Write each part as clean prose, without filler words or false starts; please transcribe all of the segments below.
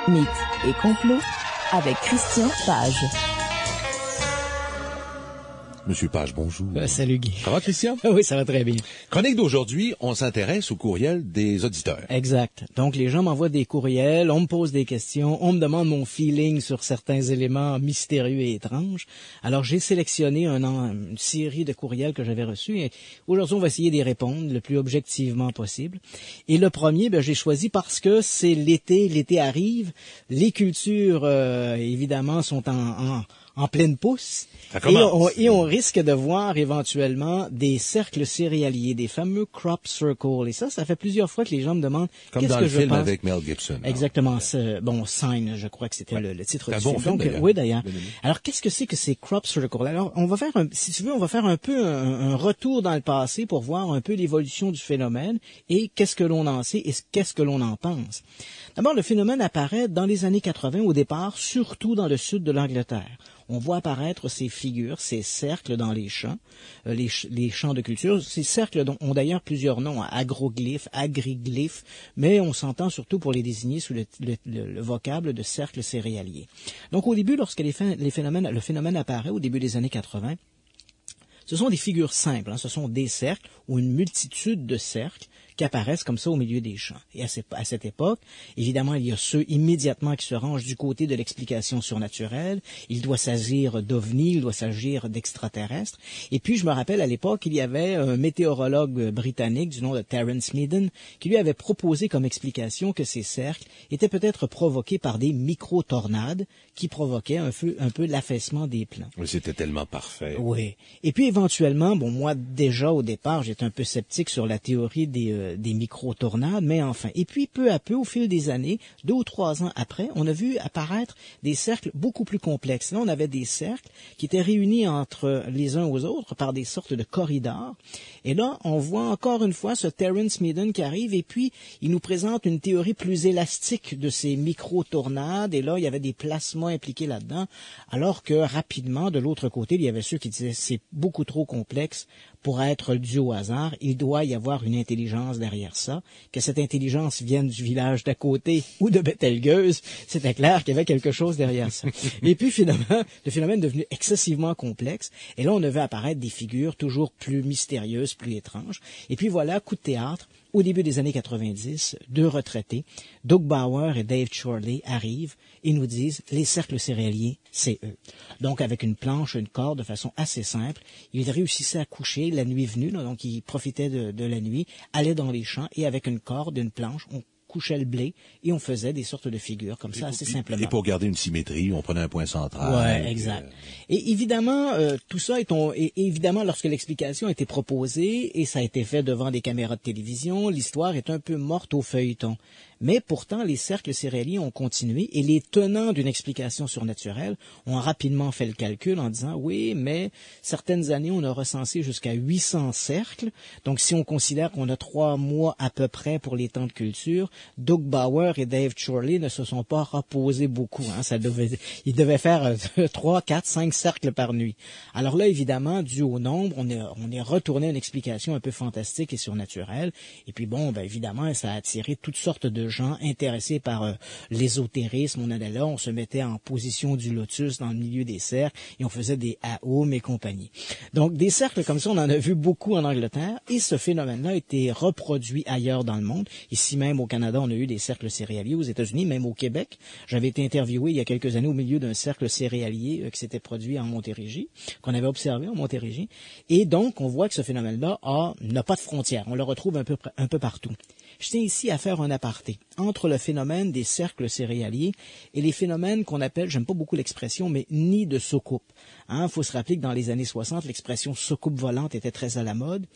Mythes et complots avec Christian Page. Monsieur Page, bonjour. Salut Guy. Ça va, Christian? Oui, ça va très bien. Chronique d'aujourd'hui, on s'intéresse au courriel des auditeurs. Exact. Donc, les gens m'envoient des courriels, on me pose des questions, on me demande mon feeling sur certains éléments mystérieux et étranges. Alors, j'ai sélectionné une série de courriels que j'avais reçus et aujourd'hui, on va essayer d'y répondre le plus objectivement possible. Et le premier, j'ai choisi parce que c'est l'été arrive, les cultures, évidemment, sont en pleine pousse. Et on risque de voir éventuellement des cercles céréaliers, des fameux crop circles. Et ça fait plusieurs fois que les gens me demandent comme qu'est-ce dans que le je film pense. avec Mel Gibson. Exactement. Sign, je crois que c'était le titre du bon film. film, Oui, d'ailleurs. Alors, qu'est-ce que c'est que ces crop circles? Alors, on va faire un peu un retour dans le passé pour voir un peu l'évolution du phénomène et qu'est-ce que l'on en sait et qu'est-ce que l'on en pense. D'abord, le phénomène apparaît dans les années 80 au départ, surtout dans le sud de l'Angleterre. On voit apparaître ces figures, ces cercles dans les champs, les champs de culture. Ces cercles ont d'ailleurs plusieurs noms, agroglyphes, agriglyphes, mais on s'entend surtout pour les désigner sous le vocable de cercle céréalier. Donc au début, lorsque le phénomène apparaît au début des années 80, ce sont des figures simples, ce sont des cercles ou une multitude de cercles qui apparaissent comme ça au milieu des champs. Et à cette époque, évidemment, il y a ceux immédiatement qui se rangent du côté de l'explication surnaturelle. Il doit s'agir d'ovnis, il doit s'agir d'extraterrestres. Et puis, je me rappelle, à l'époque, il y avait un météorologue britannique du nom de Terence Meaden qui lui avait proposé comme explication que ces cercles étaient peut-être provoqués par des micro-tornades qui provoquaient un peu l'affaissement des plans. Oui, c'était tellement parfait. Oui. Et puis, éventuellement, moi, déjà, au départ, j'étais un peu sceptique sur la théorie des micro-tornades, mais enfin. Et puis, peu à peu, au fil des années, 2 ou 3 ans après, on a vu apparaître des cercles beaucoup plus complexes. Là, on avait des cercles qui étaient réunis entre les uns aux autres par des sortes de corridors. Et là, on voit encore une fois ce Terence Meaden qui arrive et puis il nous présente une théorie plus élastique de ces micro-tornades. Et là, il y avait des plasmas impliqués là-dedans, alors que rapidement, de l'autre côté, il y avait ceux qui disaient c'est beaucoup trop complexe pour être dû au hasard, il doit y avoir une intelligence derrière ça. Que cette intelligence vienne du village d'à côté ou de Bételgeuse, c'était clair qu'il y avait quelque chose derrière ça. Et puis finalement, le phénomène est devenu excessivement complexe. Et là, on a vu apparaître des figures toujours plus mystérieuses, plus étranges. Et puis voilà, coup de théâtre. Au début des années 90, 2 retraités, Doug Bauer et Dave Chorley, arrivent et nous disent « les cercles céréaliers, c'est eux ». Donc, avec une planche, une corde, de façon assez simple, ils réussissaient à coucher la nuit venue, donc ils profitaient de la nuit, allaient dans les champs et avec une corde, une planche, on couchait le blé et on faisait des sortes de figures comme ça, assez simplement. Et pour garder une symétrie, on prenait un point central. Ouais, exact. Et évidemment, tout ça et évidemment, lorsque l'explication a été proposée et ça a été fait devant des caméras de télévision, l'histoire est un peu morte au feuilleton. Mais pourtant, les cercles céréaliers ont continué et les tenants d'une explication surnaturelle ont rapidement fait le calcul en disant « oui, mais certaines années, on a recensé jusqu'à 800 cercles. Donc, si on considère qu'on a 3 mois à peu près pour les temps de culture, Doug Bauer et Dave Chorley ne se sont pas reposés beaucoup. Ils devaient faire 3, 4, 5 cercles par nuit. Alors là, évidemment, dû au nombre, on est retourné à une explication un peu fantastique et surnaturelle. Et puis bon, évidemment, ça a attiré toutes sortes de gens intéressés par l'ésotérisme. On allait là, on se mettait en position du lotus dans le milieu des cercles et on faisait des Aum et compagnie. Donc, des cercles comme ça, on en a vu beaucoup en Angleterre et ce phénomène-là a été reproduit ailleurs dans le monde. Ici même au Canada, on a eu des cercles céréaliers. Aux États-Unis, même au Québec, j'avais été interviewé il y a quelques années au milieu d'un cercle céréalier qui s'était produit en Montérégie, qu'on avait observé en Montérégie. Et donc, on voit que ce phénomène-là n'a pas de frontières. On le retrouve un peu partout. Je tiens ici à faire un aparté entre le phénomène des cercles céréaliers et les phénomènes qu'on appelle, j'aime pas beaucoup l'expression, mais nids de soucoupe. Faut se rappeler que dans les années 60, l'expression soucoupe volante était très à la mode.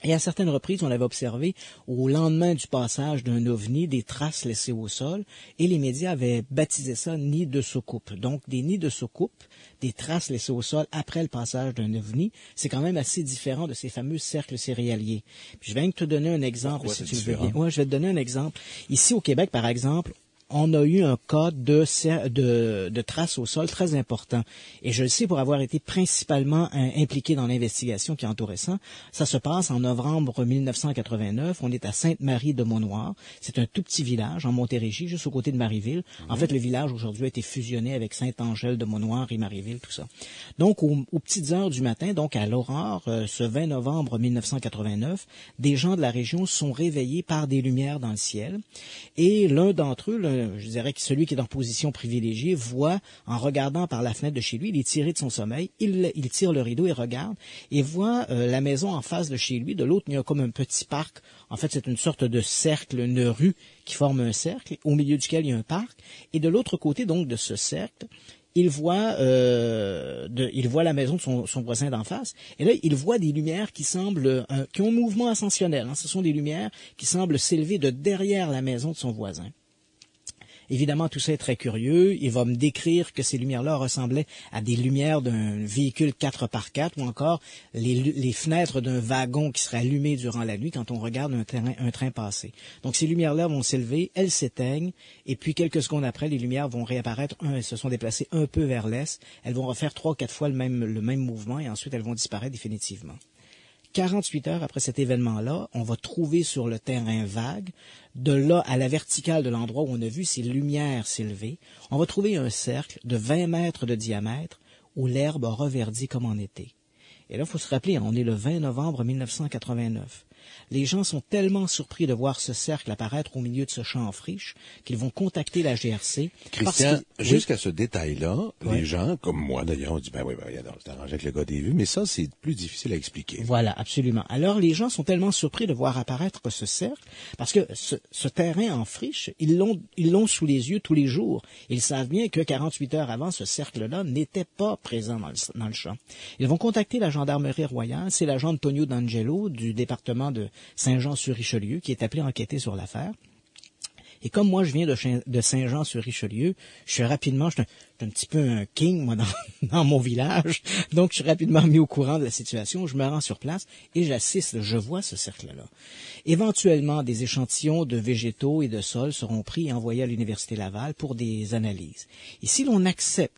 Et à certaines reprises, on avait observé, au lendemain du passage d'un ovni, des traces laissées au sol, et les médias avaient baptisé ça nid de soucoupe. Donc, des nids de soucoupe, des traces laissées au sol après le passage d'un ovni, c'est quand même assez différent de ces fameux cercles céréaliers. Puis je vais te donner un exemple, si tu le veux bien. Ouais, je vais te donner un exemple. Ici, au Québec, par exemple, on a eu un cas de traces au sol très important. Et je le sais pour avoir été principalement impliqué dans l'investigation qui entourait ça. Ça se passe en novembre 1989. On est à Sainte-Marie-de-Monoir. C'est un tout petit village en Montérégie, juste aux côtés de Marieville. En fait, le village aujourd'hui a été fusionné avec Sainte-Angèle-de-Monoir et Marieville, tout ça. Donc, aux petites heures du matin, donc à l'aurore, ce 20 novembre 1989, des gens de la région sont réveillés par des lumières dans le ciel. Et l'un d'entre eux, je dirais que celui qui est en position privilégiée, voit, en regardant par la fenêtre de chez lui, il est tiré de son sommeil, il tire le rideau et regarde, et voit la maison en face de chez lui. De l'autre, il y a comme un petit parc. En fait, c'est une sorte de cercle, une rue qui forme un cercle, au milieu duquel il y a un parc. Et de l'autre côté, donc, de ce cercle, il voit la maison de son voisin d'en face, et là, il voit des lumières qui semblent, qui ont un mouvement ascensionnel. Ce sont des lumières qui semblent s'élever de derrière la maison de son voisin. Évidemment, tout ça est très curieux. Il va me décrire que ces lumières-là ressemblaient à des lumières d'un véhicule 4x4 ou encore les fenêtres d'un wagon qui serait allumé durant la nuit quand on regarde un train passer. Donc, ces lumières-là vont s'élever, elles s'éteignent, et puis quelques secondes après, les lumières vont réapparaître, elles se sont déplacées un peu vers l'est. Elles vont refaire 3 ou 4 fois le même mouvement et ensuite elles vont disparaître définitivement. 48 heures après cet événement-là, on va trouver sur le terrain vague, de là à la verticale de l'endroit où on a vu ces lumières s'élever, on va trouver un cercle de 20 mètres de diamètre où l'herbe a reverdi comme en été. Et là, il faut se rappeler, on est le 20 novembre 1989. Les gens sont tellement surpris de voir ce cercle apparaître au milieu de ce champ en friche qu'ils vont contacter la GRC. Christian, jusqu'à ce détail-là, les gens, comme moi d'ailleurs, on dit, c'est arrangé avec le gars des vues, mais ça, c'est plus difficile à expliquer. Voilà, absolument. Alors, les gens sont tellement surpris de voir apparaître ce cercle, parce que ce terrain en friche, ils l'ont sous les yeux tous les jours. Ils savent bien que 48 heures avant, ce cercle-là n'était pas présent dans le champ. Ils vont contacter la gendarmerie royale, c'est l'agent Antonio D'Angelo du département de Saint-Jean-sur-Richelieu qui est appelé à enquêter sur l'affaire. Et comme moi, je viens de Saint-Jean-sur-Richelieu, je suis un petit peu un king, moi, dans mon village. Donc, je suis rapidement mis au courant de la situation. Je me rends sur place et j'assiste, je vois ce cercle-là. Éventuellement, des échantillons de végétaux et de sols seront pris et envoyés à l'Université Laval pour des analyses. Et si l'on accepte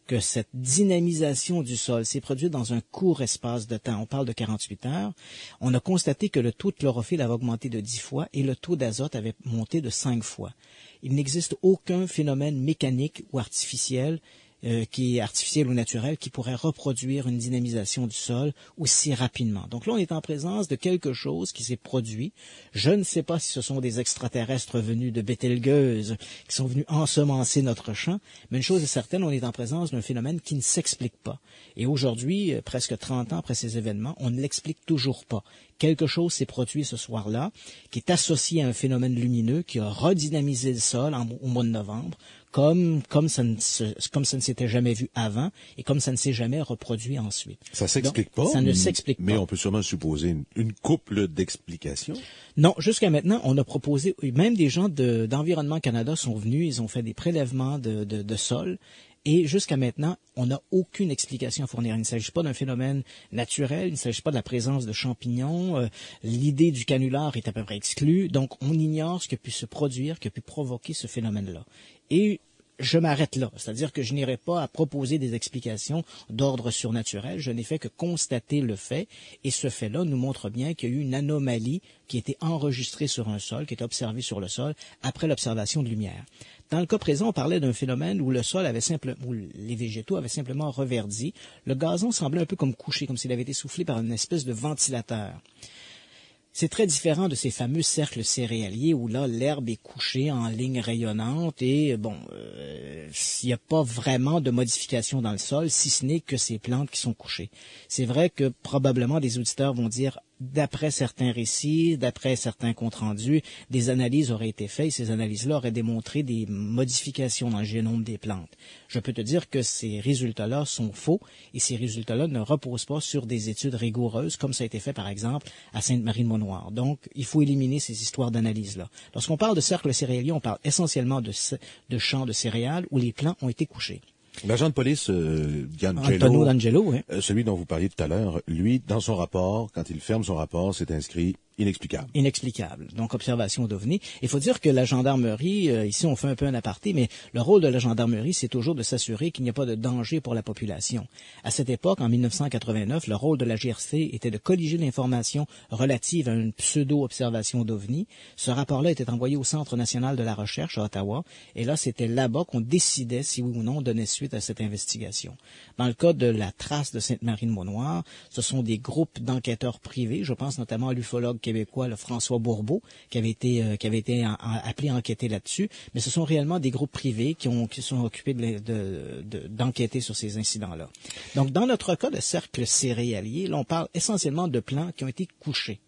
que cette dynamisation du sol s'est produite dans un court espace de temps, on parle de 48 heures, on a constaté que le taux de chlorophylle avait augmenté de 10 fois et le taux d'azote avait monté de 5 fois. Il n'existe aucun phénomène mécanique ou artificiel qui est artificiel ou naturel, qui pourrait reproduire une dynamisation du sol aussi rapidement. Donc là, on est en présence de quelque chose qui s'est produit. Je ne sais pas si ce sont des extraterrestres venus de Bételgeuse qui sont venus ensemencer notre champ, mais une chose est certaine, on est en présence d'un phénomène qui ne s'explique pas. Et aujourd'hui, presque 30 ans après ces événements, on ne l'explique toujours pas. Quelque chose s'est produit ce soir-là, qui est associé à un phénomène lumineux qui a redynamisé le sol au mois de novembre, comme ça ne s'était jamais vu avant et comme ça ne s'est jamais reproduit ensuite. Ça s'explique pas. Ça ne s'explique pas. Mais on peut sûrement supposer une couple d'explications. Non, jusqu'à maintenant, on a proposé, même des gens d'Environnement Canada sont venus, ils ont fait des prélèvements de sol. Et jusqu'à maintenant, on n'a aucune explication à fournir. Il ne s'agit pas d'un phénomène naturel, il ne s'agit pas de la présence de champignons. L'idée du canular est à peu près exclue. Donc, on ignore ce qui a pu se produire, qui a pu provoquer ce phénomène-là. Et je m'arrête là. C'est-à-dire que je n'irai pas à proposer des explications d'ordre surnaturel. Je n'ai fait que constater le fait. Et ce fait-là nous montre bien qu'il y a eu une anomalie qui a été enregistrée sur un sol, qui est observée sur le sol après l'observation de lumière. Dans le cas présent, on parlait d'un phénomène où le sol où les végétaux avaient simplement reverdi. Le gazon semblait un peu comme couché, comme s'il avait été soufflé par une espèce de ventilateur. C'est très différent de ces fameux cercles céréaliers où là, l'herbe est couchée en ligne rayonnante et il n'y a pas vraiment de modification dans le sol, si ce n'est que ces plantes qui sont couchées. C'est vrai que probablement des auditeurs vont dire, d'après certains récits, d'après certains comptes rendus, des analyses auraient été faites et ces analyses-là auraient démontré des modifications dans le génome des plantes. Je peux te dire que ces résultats-là sont faux et ces résultats-là ne reposent pas sur des études rigoureuses comme ça a été fait par exemple à Sainte-Marie-de-Monoir. Donc, il faut éliminer ces histoires d'analyse-là. Lorsqu'on parle de cercle céréalier, on parle essentiellement de champs de céréales où les plants ont été couchés. L'agent de police, D'Angelo, oui. Celui dont vous parliez tout à l'heure, lui, dans son rapport, quand il ferme son rapport, c'est inscrit « Inexplicable. Donc, observation d'OVNI. Il faut dire que la gendarmerie, ici on fait un peu un aparté, mais le rôle de la gendarmerie, c'est toujours de s'assurer qu'il n'y a pas de danger pour la population. À cette époque, en 1989, le rôle de la GRC était de colliger l'information relative à une pseudo-observation d'OVNI. Ce rapport-là était envoyé au Centre national de la recherche à Ottawa, et là, c'était là-bas qu'on décidait si oui ou non on donnait suite à cette investigation. Dans le cas de la trace de Sainte-Marie-de-Mont-Noir, ce sont des groupes d'enquêteurs privés, je pense notamment à l'ufologue québécois, le François Bourbeau, qui avait été appelé à enquêter là-dessus, mais ce sont réellement des groupes privés qui sont occupés d'enquêter sur ces incidents-là. Donc, dans notre cas de cercle céréalier, là, on parle essentiellement de plans qui ont été couchés.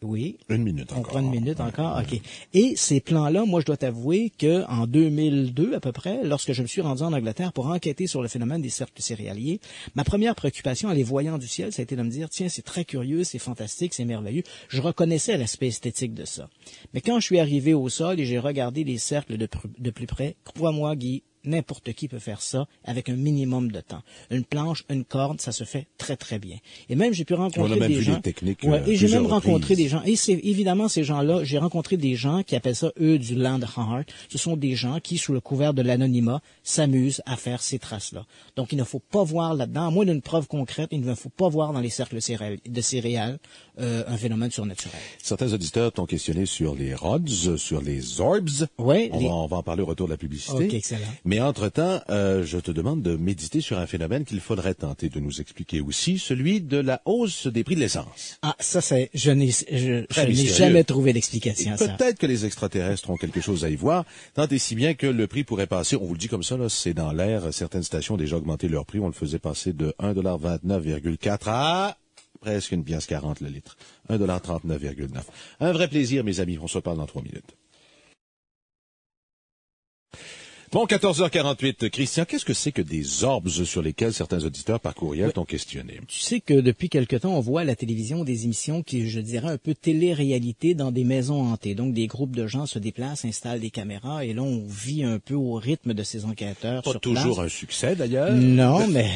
Oui. Une minute encore. On prend une minute encore, OK. Et ces plans-là, moi, je dois t'avouer que en 2002, à peu près, lorsque je me suis rendu en Angleterre pour enquêter sur le phénomène des cercles céréaliers, ma première préoccupation en les voyant du ciel, ça a été de me dire, tiens, c'est très curieux, c'est fantastique, c'est merveilleux. Je reconnaissais l'aspect esthétique de ça. Mais quand je suis arrivé au sol et j'ai regardé les cercles de plus près, crois-moi, Guy, n'importe qui peut faire ça avec un minimum de temps. Une planche, une corde, ça se fait très, très bien. Et même, j'ai pu rencontrer des gens... Les techniques, et j'ai même rencontré des gens... Et c'est évidemment ces gens-là, j'ai rencontré des gens qui appellent ça, eux, du land art. Ce sont des gens qui, sous le couvert de l'anonymat, s'amusent à faire ces traces-là. Donc, il ne faut pas voir là-dedans, à moins d'une preuve concrète, il ne faut pas voir dans les cercles de céréales un phénomène surnaturel. Certains auditeurs t'ont questionné sur les rods, sur les orbs. Oui. On va en parler au retour de la publicité. OK, excellent. Mais entre-temps, je te demande de méditer sur un phénomène qu'il faudrait tenter de nous expliquer aussi, celui de la hausse des prix de l'essence. Ah, ça, je n'ai jamais trouvé d'explication à ça. Peut-être que les extraterrestres ont quelque chose à y voir, tant et si bien que le prix pourrait passer, on vous le dit comme ça, là, c'est dans l'air, certaines stations ont déjà augmenté leur prix, on le faisait passer de 1,29,4 à presque une pièce 40 le litre. 1,39,9 $. Un vrai plaisir, mes amis, on se parle dans 3 minutes. Bon, 14h48. Christian, qu'est-ce que c'est que des orbs sur lesquels certains auditeurs par courriel t'ont questionné? Tu sais que depuis quelque temps, on voit à la télévision des émissions qui, je dirais, un peu télé-réalité dans des maisons hantées. Donc, des groupes de gens se déplacent, installent des caméras, et là, on vit un peu au rythme de ces enquêteurs sur place. Pas toujours un succès, d'ailleurs. Non, mais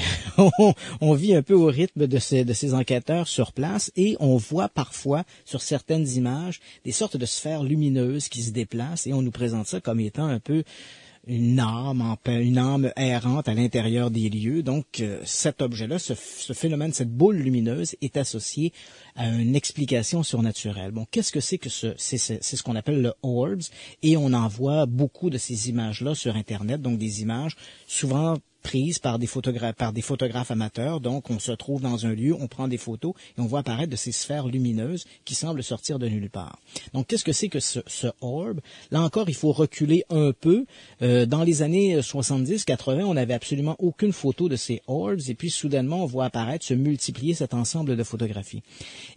on vit un peu au rythme de ces enquêteurs sur place, et on voit parfois, sur certaines images, des sortes de sphères lumineuses qui se déplacent, et on nous présente ça comme étant un peu une âme errante à l'intérieur des lieux. Donc, cet objet-là, ce phénomène, cette boule lumineuse est associé à une explication surnaturelle. Bon, qu'est-ce que c'est que c'est ce qu'on appelle le orbs, et on en voit beaucoup de ces images-là sur Internet, donc des images souvent prises par des photographes amateurs. Donc, on se trouve dans un lieu, on prend des photos et on voit apparaître de ces sphères lumineuses qui semblent sortir de nulle part. Donc, qu'est-ce que c'est que ce orb? Là encore, il faut reculer un peu. Dans les années 70-80, on n'avait absolument aucune photo de ces orbs, et puis soudainement, on voit apparaître, se multiplier cet ensemble de photographies.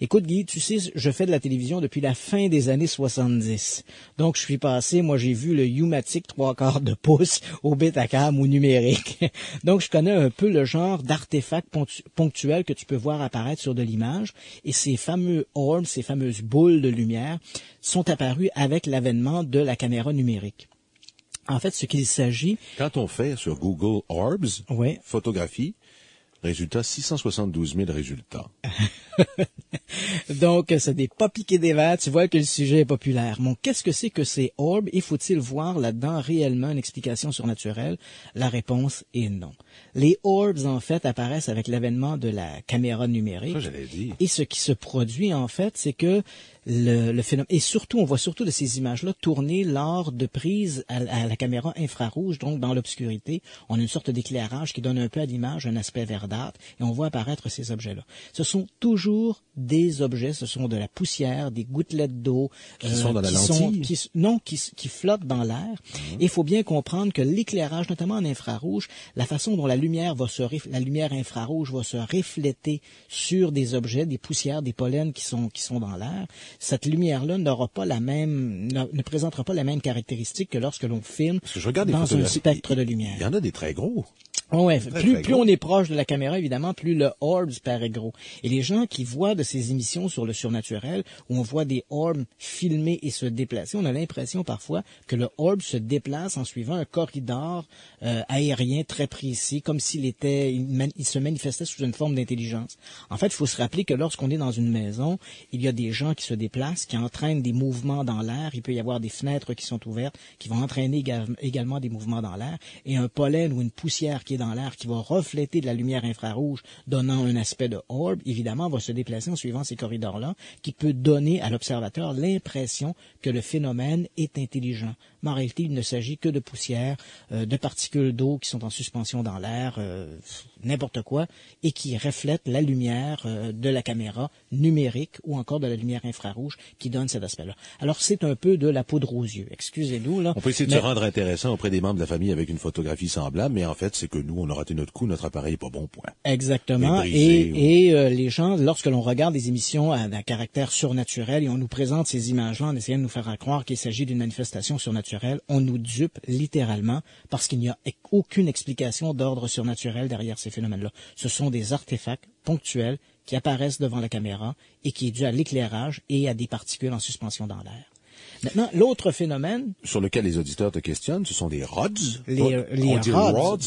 Écoute, Guy, tu sais, je fais de la télévision depuis la fin des années 70. Donc, je suis passé, moi, j'ai vu le U-matic 3/4 de pouce au Betacam ou numérique. Donc, je connais un peu le genre d'artefacts ponctuels que tu peux voir apparaître sur de l'image. Et ces fameux orbs, ces fameuses boules de lumière, sont apparus avec l'avènement de la caméra numérique. En fait, ce qu'il s'agit... Quand on fait sur Google Orbs, oui. Photographie, résultat, 672 000 résultats. Donc, ce n'est pas piqué des verres, tu vois que le sujet est populaire. Bon, qu'est-ce que c'est que ces orbs? Et faut-il voir là-dedans réellement une explication surnaturelle? La réponse est non. Les orbs, en fait, apparaissent avec l'avènement de la caméra numérique. Ça, j'allais dire. Et ce qui se produit, en fait, c'est que le phénomène, et surtout, on voit surtout de ces images-là tourner lors de prises à la caméra infrarouge, donc dans l'obscurité. On a une sorte d'éclairage qui donne un peu à l'image un aspect verdâtre, et on voit apparaître ces objets-là. Ce sont toujours des objets, ce sont de la poussière, des gouttelettes d'eau. Qui sont dans la lentille? Qui flottent dans l'air. Et il faut bien comprendre que l'éclairage, notamment en infrarouge, la façon dont la lumière infrarouge va se refléter sur des objets, des poussières, des pollens qui sont dans l'air, cette lumière-là ne présentera pas la même caractéristique que lorsque l'on filme dans un spectre de lumière. Il y en a des très gros. Ouais, Très, plus, très plus gros. on est proche de la caméra, évidemment, plus le orb paraît gros. Et les gens qui voient de ces émissions sur le surnaturel, où on voit des orbs filmer et se déplacer, on a l'impression parfois que le orb se déplace en suivant un corridor aérien très précis, comme il se manifestait sous une forme d'intelligence. En fait, il faut se rappeler que lorsqu'on est dans une maison, il y a des gens qui se déplacent, qui entraînent des mouvements dans l'air. Il peut y avoir des fenêtres qui sont ouvertes, qui vont entraîner également des mouvements dans l'air, et un pollen ou une poussière qui est dans l'air, qui va refléter de la lumière infrarouge, donnant un aspect de orbe, évidemment, va se déplacer en suivant ces corridors-là, qui peut donner à l'observateur l'impression que le phénomène est intelligent. Mais en réalité, il ne s'agit que de poussière, de particules d'eau qui sont en suspension dans l'air, n'importe quoi, et qui reflètent la lumière de la caméra numérique ou encore de la lumière infrarouge qui donne cet aspect-là. Alors, c'est un peu de la poudre aux yeux. Excusez-nous, là. On peut essayer de se rendre intéressant auprès des membres de la famille avec une photographie semblable, mais en fait, c'est que nous, on a raté notre coup, notre appareil est pas bon, point. Exactement. Et les gens, lorsque l'on regarde des émissions à caractère surnaturel et on nous présente ces images-là en essayant de nous faire croire qu'il s'agit d'une manifestation surnaturelle, on nous dupe littéralement parce qu'il n'y a aucune explication d'ordre surnaturel derrière ces phénomènes-là. Ce sont des artefacts ponctuels qui apparaissent devant la caméra et qui est dû à l'éclairage et à des particules en suspension dans l'air. Maintenant, l'autre phénomène... Sur lequel les auditeurs te questionnent, ce sont des rods. Les rods.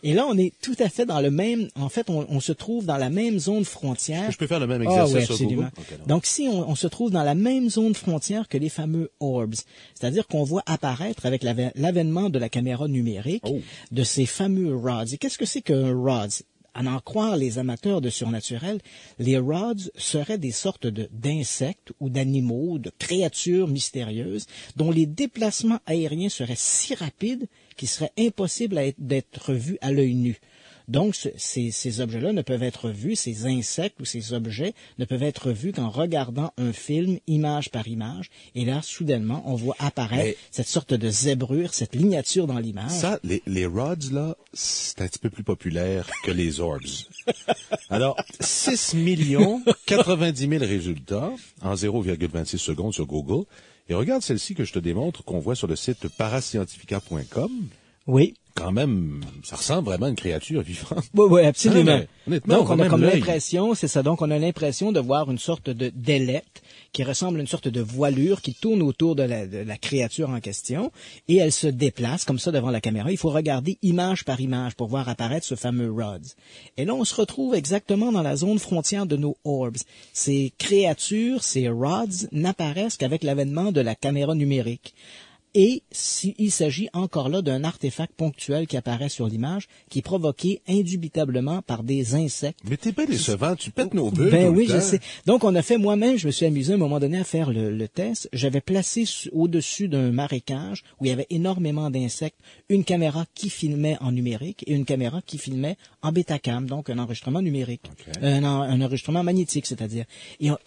Et là, on est tout à fait dans le même... En fait, on se trouve dans la même zone frontière. Je peux faire le même exercice oui, sur absolument. Google? Okay, donc, si on se trouve dans la même zone frontière que les fameux orbs, c'est-à-dire qu'on voit apparaître avec l'avènement de la caméra numérique de ces fameux rods. Et qu'est-ce que c'est qu'un rods? À en croire les amateurs de surnaturel, les rods seraient des sortes d'insectes ou d'animaux, de créatures mystérieuses dont les déplacements aériens seraient si rapides qu'il serait impossible d'être vus à l'œil nu. Donc, ces objets-là ne peuvent être vus, ces insectes ou ces objets ne peuvent être vus qu'en regardant un film, image par image. Et là, soudainement, on voit apparaître cette sorte de zébrure, cette lignature dans l'image. Ça, les rods, là, c'est un petit peu plus populaire que les orbs. Alors, 6 90 000 résultats en 0,26 secondes sur Google. Et regarde celle-ci que je te démontre, qu'on voit sur le site parascientifica.com. Oui. Quand même, ça ressemble vraiment à une créature vivante. Oui, absolument. Honnêtement, donc, on a comme l'impression, c'est ça, donc on a l'impression de voir une sorte d'ailette qui ressemble à une sorte de voilure qui tourne autour de la créature en question et elle se déplace comme ça devant la caméra. Il faut regarder image par image pour voir apparaître ce fameux rods. Et là, on se retrouve exactement dans la zone frontière de nos orbs. Ces créatures, ces rods, n'apparaissent qu'avec l'avènement de la caméra numérique. Et il s'agit encore là d'un artefact ponctuel qui apparaît sur l'image, qui est provoqué indubitablement par des insectes. Mais t'es bien décevant, tu pètes nos bulles. Ben oui, je sais. Donc, on a fait moi-même, je me suis amusé à un moment donné à faire le test. J'avais placé au-dessus d'un marécage où il y avait énormément d'insectes, une caméra qui filmait en numérique et une caméra qui filmait en Betacam, donc un enregistrement numérique. Okay. Un enregistrement magnétique, c'est-à-dire.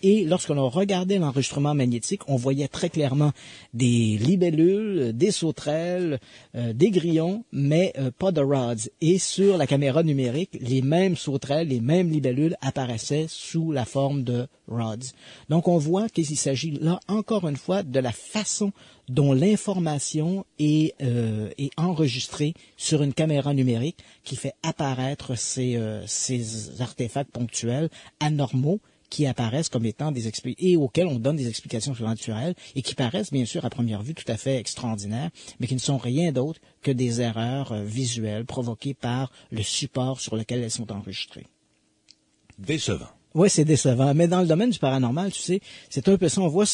Et lorsqu'on regardait l'enregistrement magnétique, on voyait très clairement des libellules, des sauterelles, des grillons, mais pas de rods. Et sur la caméra numérique, les mêmes sauterelles, les mêmes libellules apparaissaient sous la forme de rods. Donc on voit qu'il s'agit là, encore une fois, de la façon dont l'information est enregistrée sur une caméra numérique qui fait apparaître ces artefacts ponctuels anormaux qui apparaissent comme étant et auxquels on donne des explications surnaturelles et qui paraissent bien sûr à première vue tout à fait extraordinaires, mais qui ne sont rien d'autre que des erreurs visuelles provoquées par le support sur lequel elles sont enregistrées. Décevant. Oui, c'est décevant. Mais dans le domaine du paranormal, tu sais, c'est un peu ça. On voit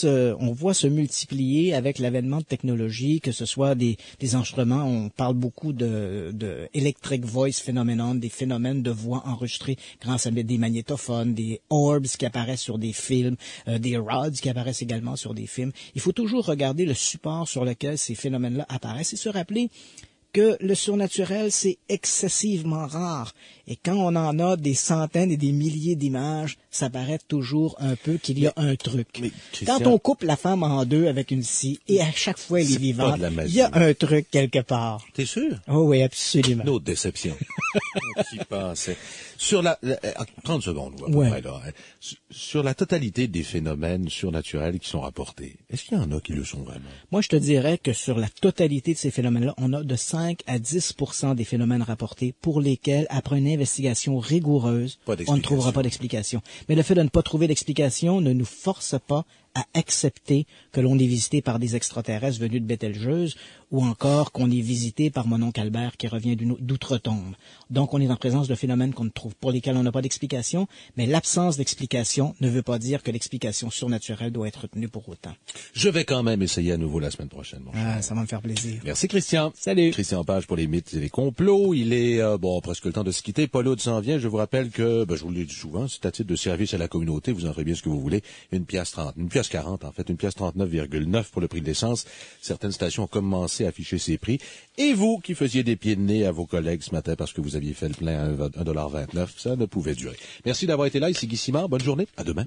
se multiplier avec l'avènement de technologies, que ce soit des enregistrements. On parle beaucoup de electric voice phenomenon, des phénomènes de voix enregistrées grâce à des magnétophones, des orbs qui apparaissent sur des films, des rods qui apparaissent également sur des films. Il faut toujours regarder le support sur lequel ces phénomènes-là apparaissent et se rappeler que le surnaturel, c'est excessivement rare. Et quand on en a des centaines et des milliers d'images, ça paraît toujours un peu qu'il y a un truc. Quand on coupe la femme en deux avec une scie, et à chaque fois elle est vivante, il y a un truc quelque part. T'es sûr? Oh oui, absolument. Une autre déception. Qui pensait. Sur 30 secondes, à peu près, là, hein. Sur la totalité des phénomènes surnaturels qui sont rapportés, est-ce qu'il y en a qui le sont vraiment? Moi, je te dirais que sur la totalité de ces phénomènes-là, on a de 5 à 10% des phénomènes rapportés pour lesquels, après une investigation rigoureuse, on ne trouvera pas d'explication. Mais le fait de ne pas trouver d'explication ne nous force pas à accepter que l'on est visité par des extraterrestres venus de Bételgeuse ou encore qu'on est visité par mon oncle Albert qui revient d'outre-tombe. Donc, on est en présence de phénomènes qu'on ne trouve, pour lesquels on n'a pas d'explication, mais l'absence d'explication ne veut pas dire que l'explication surnaturelle doit être retenue pour autant. Je vais quand même essayer à nouveau la semaine prochaine, mon cher. Ça va me faire plaisir. Merci, Christian. Salut. Christian Page pour les mythes et les complots. Il est, presque le temps de se quitter. Paul Aude s'en vient. Je vous rappelle que, je vous le dis souvent, c'est à titre de service à la communauté. Vous en ferez bien ce que vous voulez. Une pièce 40, en fait, une pièce 39,9 pour le prix de l'essence. Certaines stations ont commencé à afficher ces prix. Et vous, qui faisiez des pieds de nez à vos collègues ce matin parce que vous aviez fait le plein à $1,29, ça ne pouvait durer. Merci d'avoir été là. Ici Guy Simard. Bonne journée. À demain.